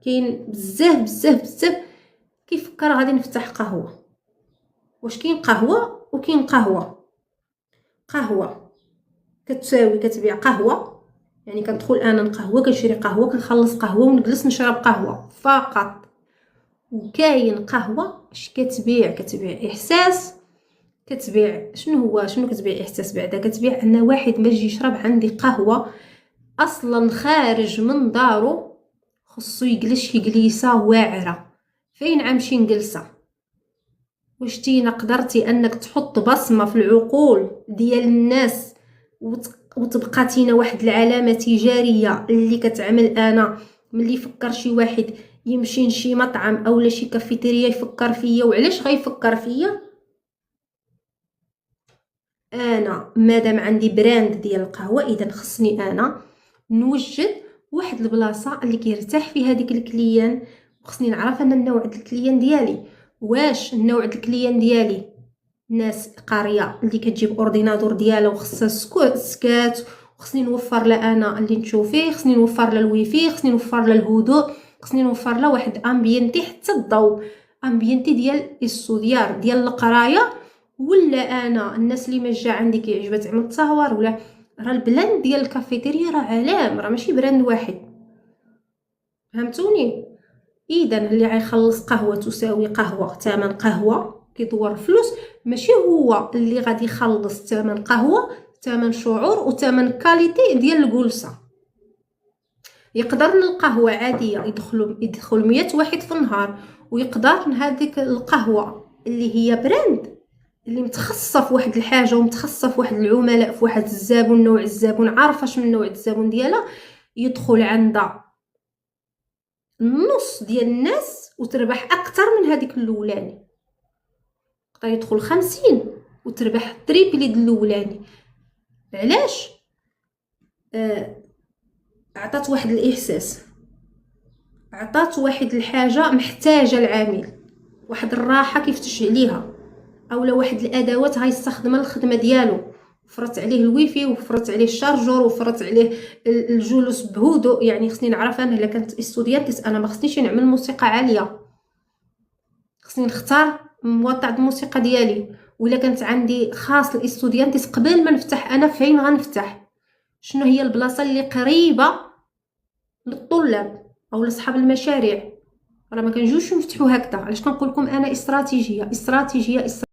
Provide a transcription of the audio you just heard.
كاين بزاف بزاف بزاف كيفكر غادي نفتح قهوه. واش كاين قهوه وكاين قهوه كتساوي كتبيع قهوه، يعني كندخل انا نقهوه، كنشري قهوه، كنخلص قهوه ونجلس نشرب قهوه فقط. وكاين قهوه اش كتبيع احساس، كتبيع شنو كتبيع احساس بعدا؟ كتبيع ان واحد ما يجي يشرب عندي قهوه اصلا خارج من دارو خصو يجلس شي جليسه واعره. فين عامشي نجلسه؟ واش تينا قدرتي انك تحط بصمه في العقول ديال الناس وتبقى تينا واحد العلامه تجاريه اللي كتعمل انا ملي يفكر شي واحد يمشي لشي مطعم اولا شي كافيتيريا يفكر فيا؟ وعلاش غيفكر فيا؟ انا مادام عندي براند ديال القهوه اذا خصني انا نوجد واحد البلاصه اللي كيرتاح فيها ديك الكليان، وخصني نعرف ان النوع ديال الكليان ديالي. واش النوع ديال الكليان ديالي ناس قريه اللي كتجيب اوردينادور ديالها وخصها سكات، وخصني نوفر لها انا اللي نشوف فيه، خصني نوفر لها الويفي، خصني نوفر لها الهدوء، خصني نوفر لها واحد امبيانتي حتى الضوء، امبيانتي ديال السوديار ديال القرايه. ولا انا الناس اللي ما جا عندي كيعجبها تعمل تصاور؟ ولا راه البلاند ديال الكافيتيريا راه علام، راه ماشي براند واحد. فهمتوني؟ اذا اللي غيخلص قهوه تساوي قهوه ثمن قهوه كيدور فلوس، ماشي هو اللي غادي يخلص ثمن قهوه ثمن شعور وثمن كاليتي ديال الجلسه. يقدر القهوه عاديه يدخل 100 واحد في النهار، ويقدر هذيك القهوه اللي هي براند اللي متخصصه في واحد الحاجه ومتخصصه في واحد العملاء في واحد الزبون، نوع الزبون عارفه شنو نوع الزبون ديالها، يدخل عندها النص ديال الناس وتربح اكثر من هذيك الاولاني. يقدر يدخل 50 وتربح تريبلي ديال الاولاني. علاش؟ عطات واحد الاحساس، عطات واحد الحاجه محتاجه العامل، واحد الراحه كيف تشعليها، اولا واحد الادوات غيستخدمها للخدمه ديالو، وفرت عليه الويفي وفرت عليه الشارجور وفرت عليه الجلوس بهدوء. يعني خصني نعرف انا الا كانت استوديانتيس انا ما خصنيش نعمل موسيقى عاليه، خصني نختار مواقع الموسيقى ديالي. ولا كانت عندي خاص الاستوديانتيس قبل ما نفتح انا فين غنفتح، شنو هي البلاصه اللي قريبه للطلاب او لاصحاب المشاريع. راه ما كنجوش نفتحوا هكذا. علاش كنقول لكم انا استراتيجيه